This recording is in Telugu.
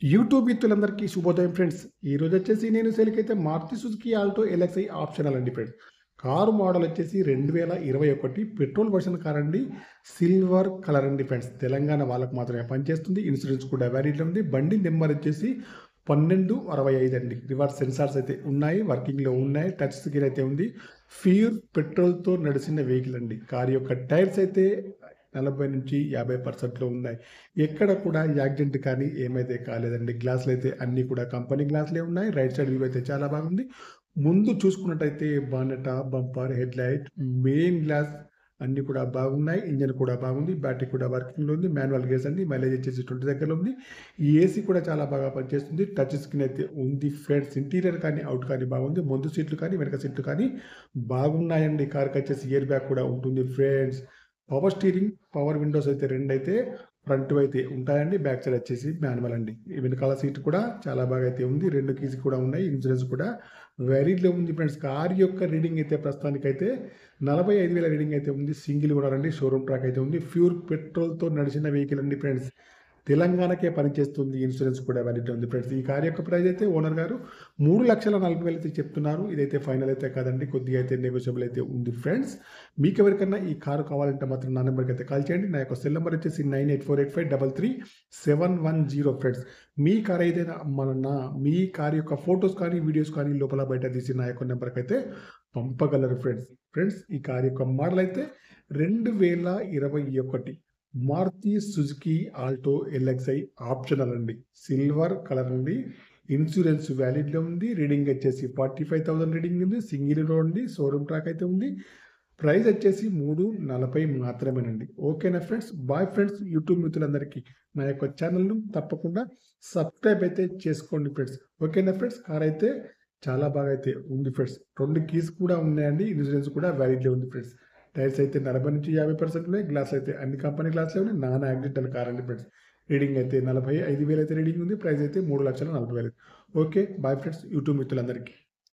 యూట్యూబ్ మిత్రులందరికీ శుభోదయం ఫ్రెండ్స్. ఈరోజు వచ్చేసి నేను సేల్‌కైతే Maruti Suzuki Alto LXI optional అండి ఫ్రెండ్స్. కారు మోడల్ వచ్చేసి 2021 పెట్రోల్ వర్షన్ కార్ అండి. సిల్వర్ కలర్ అండి ఫ్రెండ్స్. తెలంగాణ వాళ్ళకి మాత్రమే పనిచేస్తుంది. ఇన్సూరెన్స్ కూడా వ్యాలిడ్‌లో ఉంది. బండి నెంబర్ వచ్చేసి 1265 అండి. రివర్స్ సెన్సార్స్ అయితే ఉన్నాయి. వర్కింగ్‌లో ఉన్నాయి. టచ్ స్క్రీన్ అయితే ఉంది. ప్యూర్ పెట్రోల్‌తో నడిచిన వెహికల్ అండి. కారు యొక్క టైర్స్ అయితే 40-50% ఉన్నాయి. ఎక్కడ కూడా యాక్సిడెంట్ కానీ ఏమైతే కాలేదండి. గ్లాసులైతే అన్నీ కూడా కంపెనీ గ్లాసులే ఉన్నాయి. రైట్ సైడ్ వ్యూ అయితే చాలా బాగుంది. ముందు చూసుకున్నట్టయితే bonnet, bumper, headlight, main glass అన్నీ కూడా బాగున్నాయి. ఇంజిన్ కూడా బాగుంది. బ్యాటరీ కూడా వర్కింగ్‌లో ఉంది. మాన్యువల్ గేర్స్ అండి. మైలేజ్ వచ్చేసి 20 దగ్గరలో ఉంది. ఈ ఏసీ కూడా చాలా బాగా పనిచేస్తుంది. టచ్ స్క్రీన్ అయితే ఉంది ఫ్రెండ్స్. ఇంటీరియర్ కానీ, అవుట్ కానీ బాగుంది. ముందు సీట్లు కానీ, వెనక సీట్లు కానీ బాగున్నాయండి. కార్‌కి వచ్చేసి ఎయిర్ బ్యాగ్ కూడా ఉంటుంది friends. Power steering, power Windows అయితే 2 అయితే ఫ్రంట్ అయితే ఉంటాయండి. బ్యాక్ సైడ్ వచ్చేసి మాన్యువల్ అండి. ఈ వెనకాల సీట్ కూడా చాలా బాగా అయితే ఉంది. 2 కీస్ కూడా ఉన్నాయి. ఇన్సూరెన్స్ కూడా వ్యాలిడ్‌లో ఉంది ఫ్రెండ్స్. కార్ యొక్క రీడింగ్ అయితే ప్రస్తుతానికైతే 45,000 రీడింగ్ అయితే ఉంది. సింగిల్ ఓనర్ అండి. షోరూమ్ ట్రాక్ అయితే ఉంది. ప్యూర్ పెట్రోల్‌తో నడిచిన వెహికల్ అండి ఫ్రెండ్స్. తెలంగాణకే పనిచేస్తుంది. ఇన్సూరెన్స్ కూడా వ్యాలిడ్ ఉంది ఫ్రెండ్స్. ఈ కార్ యొక్క ప్రైస్ అయితే ఓనర్ గారు 3,40,000 అయితే చెప్తున్నారు. ఇదైతే ఫైనల్ అయితే కాదండి. కొద్దిగా అయితే నెగోషియబుల్ అయితే ఉంది ఫ్రెండ్స్. మీకు ఎవరికన్నా ఈ కారు కావాలంటే మాత్రం నా నెంబర్కి అయితే కాల్ చేయండి. నా యొక్క సెల్ నెంబర్ వచ్చేసి 9848533710 ఫ్రెండ్స్. మీ కార్ ఏదైనా అమ్మాలన్నా మీ కార్ యొక్క ఫొటోస్ కానీ, వీడియోస్ కానీ లోపల బయట తీసి నా యొక్క నెంబర్కి అయితే పంపగలరు ఫ్రెండ్స్. ఫ్రెండ్స్ ఈ కార్ యొక్క మోడల్ అయితే 2021 Maruti Suzuki Alto LXI optional అండి. సిల్వర్ కలర్ అండి. ఇన్సూరెన్స్ వ్యాలిడ్‌లో ఉంది. రీడింగ్ వచ్చేసి 45,000 రీడింగ్ ఉంది. సింగిల్ రోడ్ ఉంది. షోరూమ్ ట్రాక్ అయితే ఉంది. ప్రైస్ వచ్చేసి 340 మాత్రమేనండి. ఓకేనా ఫ్రెండ్స్. Bye friends. యూట్యూబ్ మిత్రులందరికీ నా యొక్క ఛానల్‌ను తప్పకుండా సబ్స్క్రైబ్ అయితే చేసుకోండి ఫ్రెండ్స్. ఓకేనా ఫ్రెండ్స్. కార్ అయితే చాలా బాగా అయితే ఉంది ఫ్రెండ్స్. 2 కీస్ కూడా ఉన్నాయండి. ఇన్సూరెన్స్ కూడా వ్యాలిడ్‌లో ఉంది ఫ్రెండ్స్. టైర్స్ అయితే 40-50% ఉన్నాయి. గ్లాస్ అయితే అన్ని కంపెనీ గ్లాసులే ఉన్నాయి. నాన్ యాక్సిడెంటల్ కార్ అండి ఫ్రెండ్స్. రీడింగ్ అయితే 45,000 అయితే రీడింగ్ ఉంది. ప్రైస్ అయితే 3,40,000. ఓకే. Bye friends. యూట్యూబ్ మిత్రులందరికీ.